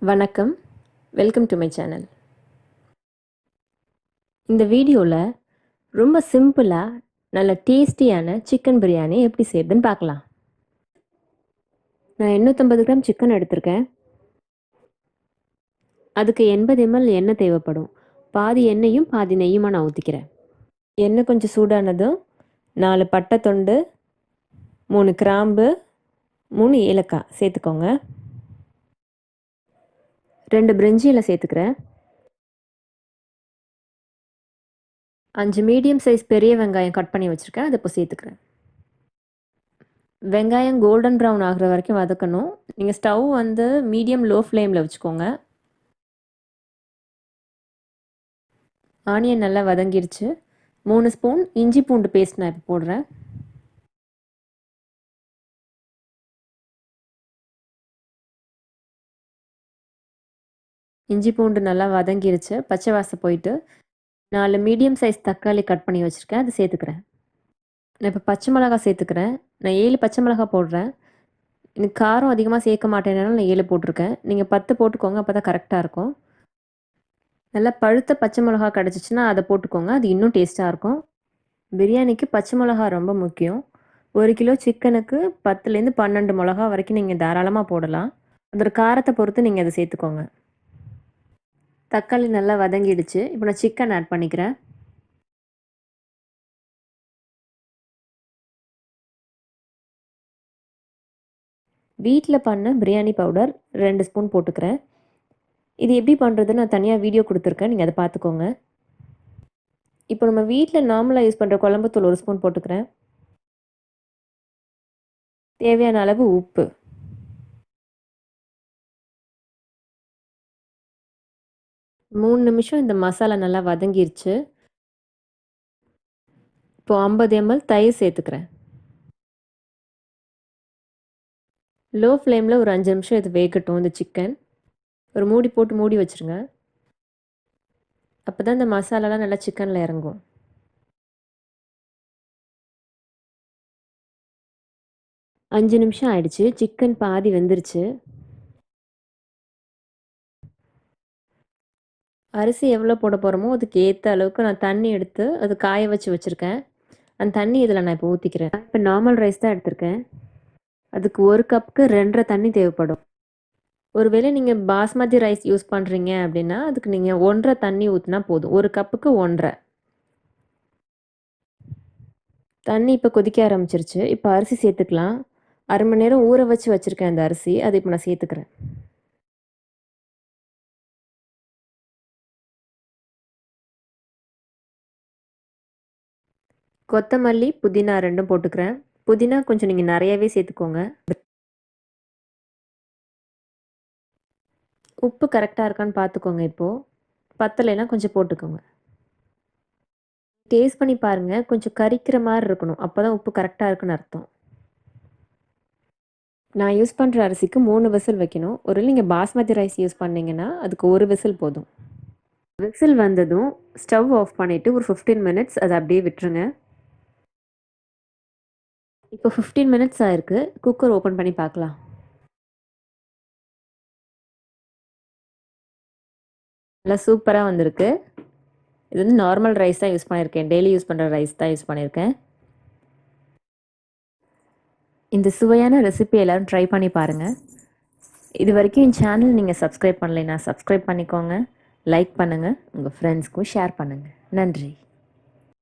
வணக்கம், welcome to my channel. இந்த வீடியோவில் ரொம்ப சிம்பிளாக நல்ல டேஸ்டியான சிக்கன் பிரியாணி எப்படி செய்யுதுன்னு பார்க்கலாம். நான் 850 கிராம் சிக்கன் எடுத்திருக்கேன். அதுக்கு 80 ml எண்ணெய் தேவைப்படும். பாதி எண்ணெயும் பாதி நெய்யுமா நான் ஊற்றிக்கிறேன். எண்ணெய் கொஞ்சம் சூடானதும் 4 பட்டை தொண்டு, 3 கிராம்பு, 3 ஏலக்காய் சேர்த்துக்கோங்க. 2 பிரிஞ்சி இலை சேர்த்துக்கிறேன். 5 மீடியம் சைஸ் பெரிய வெங்காயம் கட் பண்ணி வச்சுருக்கேன், அதை இப்போ சேர்த்துக்கிறேன். வெங்காயம் கோல்டன் ப்ரௌன் ஆகிற வரைக்கும் வதக்கணும். நீங்கள் ஸ்டவ் மீடியம் லோ ஃப்ளேமில் வச்சுக்கோங்க. ஆனியன் நல்லா வதங்கிருச்சு. 3 ஸ்பூன் இஞ்சி பூண்டு பேஸ்ட் நான் இப்போ போடுறேன். இஞ்சி பூண்டு நல்லா வதங்கிருச்சு, பச்சை வாசம் போயிட்டு 4 மீடியம் சைஸ் தக்காளி கட் பண்ணி வச்சுருக்கேன், அதை சேர்த்துக்கிறேன். நான் இப்போ பச்சை மிளகா சேர்த்துக்கிறேன். நான் 7 பச்சை மிளகா போடுறேன். எனக்கு காரம் அதிகமாக சேர்க்க மாட்டேனாலும் நான் 7 போட்டிருக்கேன். நீங்கள் 10 போட்டுக்கோங்க, அப்போ தான் கரெக்டாக இருக்கும். நல்லா பழுத்த பச்சை மிளகா கிடச்சிச்சின்னா அதை போட்டுக்கோங்க, அது இன்னும் டேஸ்ட்டாக இருக்கும். பிரியாணிக்கு பச்சை மிளகா ரொம்ப முக்கியம். 1 கிலோ சிக்கனுக்கு 10லேருந்து 12 மிளகா வரைக்கும் நீங்கள் தாராளமாக போடலாம். அதோட காரத்தை பொறுத்து நீங்கள் அதை சேர்த்துக்கோங்க. தக்காளி நல்லா வதங்கிடுச்சு. இப்போ நான் சிக்கன் ஆட் பண்ணிக்கிறேன். வீட்டில் பண்ண பிரியாணி பவுடர் 2 ஸ்பூன் போட்டுக்கிறேன். இது எப்படி பண்ணுறதுன்னு நான் தனியாக வீடியோ கொடுத்துருக்கேன், நீங்கள் அதை பார்த்துக்கோங்க. இப்போ நம்ம வீட்டில் நார்மலாக யூஸ் பண்ணுற குழம்புத்தூள் 1 ஸ்பூன் போட்டுக்கிறேன். தேவையான அளவு உப்பு. மூணு நிமிஷம் இந்த மசாலா நல்லா வதங்கிருச்சு. இப்போ 50 ml தயிர் சேர்த்துக்கிறேன். லோ ஃப்ளேமில் ஒரு 5 நிமிஷம் இது வேகட்டும். இந்த சிக்கன் ஒரு மூடி போட்டு மூடி வச்சுருங்க. அப்போ தான் இந்த மசாலாலாம் நல்லா சிக்கனில் இறங்கும். அஞ்சு நிமிஷம் ஆயிடுச்சு. சிக்கன் பாதி வெந்துருச்சு. அரிசி எவ்வளோ போட போகிறோமோ அதுக்கு ஏற்ற அளவுக்கு நான் தண்ணி எடுத்து அது காய வச்சு வச்சுருக்கேன். அந்த தண்ணி இதில் நான் இப்போ ஊற்றிக்கிறேன். இப்போ நார்மல் ரைஸ் தான் எடுத்திருக்கேன். அதுக்கு 1 கப்புக்கு 2.5 தண்ணி தேவைப்படும். ஒருவேளை நீங்கள் பாஸ்மதி ரைஸ் யூஸ் பண்ணுறீங்க அப்படின்னா அதுக்கு நீங்கள் 1.5 தண்ணி ஊற்றினா போதும். 1 கப்புக்கு 1.5. தண்ணி இப்போ கொதிக்க ஆரம்பிச்சிருச்சு. இப்போ அரிசி சேர்த்துக்கலாம். 1/2 மணி நேரம் ஊற வச்சு வச்சுருக்கேன் அந்த அரிசி, அதை இப்போ நான் சேர்த்துக்கிறேன். கொத்தமல்லி, புதினா 2ம் போட்டுக்கிறேன். புதினா கொஞ்சம் நீங்கள் நிறையவே சேர்த்துக்கோங்க. உப்பு கரெக்டாக இருக்கான்னு பார்த்துக்கோங்க. இப்போது பத்தலைன்னா கொஞ்சம் போட்டுக்கோங்க. டேஸ்ட் பண்ணி பாருங்கள். கொஞ்சம் கரிக்கிற மாதிரி இருக்கணும், அப்போ தான் உப்பு கரெக்டாக இருக்குன்னு அர்த்தம். நான் யூஸ் பண்ணுற அரிசிக்கு 3 விசில் வைக்கணும். ஒருவேளை நீங்கள் பாஸ்மதி ரைஸ் யூஸ் பண்ணிங்கன்னா அதுக்கு 1 விசில் போதும். விசில் வந்ததும் ஸ்டவ் ஆஃப் பண்ணிவிட்டு ஒரு 15 மினிட்ஸ் அதை அப்படியே விட்டுருங்க. இப்போ 15 மினிட்ஸ் ஆயிருக்கு. குக்கர் ஓப்பன் பண்ணி பார்க்கலாம். நல்லா சூப்பராக வந்திருக்கு. இது நார்மல் ரைஸ் தான் யூஸ் பண்ணியிருக்கேன். டெய்லி யூஸ் பண்ணுற ரைஸ் தான் யூஸ் பண்ணியிருக்கேன். இந்த சுவையான ரெசிபி எல்லோரும் ட்ரை பண்ணி பாருங்கள். இது வரைக்கும் என் சேனல் நீங்கள் சப்ஸ்கிரைப் பண்ணலைன்னா சப்ஸ்கிரைப் பண்ணிக்கோங்க. லைக் பண்ணுங்கள். உங்கள் ஃப்ரெண்ட்ஸ்க்கும் ஷேர் பண்ணுங்கள். நன்றி.